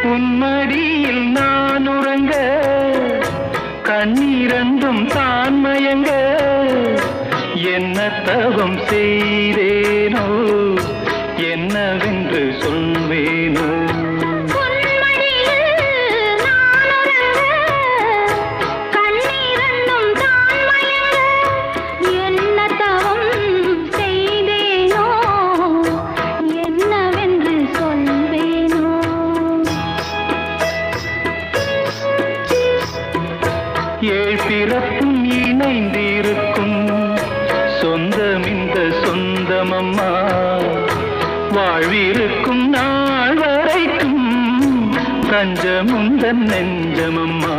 உன்மடியில் நான் உறங்க கண்ணீரண்டும் தான் மயங்க என்ன தவம் செய்தேனோ என்னவென்று சொல்வேனோ ஏழ் பிறப்பும் இணைந்திருக்கும் சொந்தம் இந்த சொந்தமம்மா வாழ்விருக்கும் நாள் வரைக்கும் தஞ்சமுந்தன் நெஞ்சமம்மா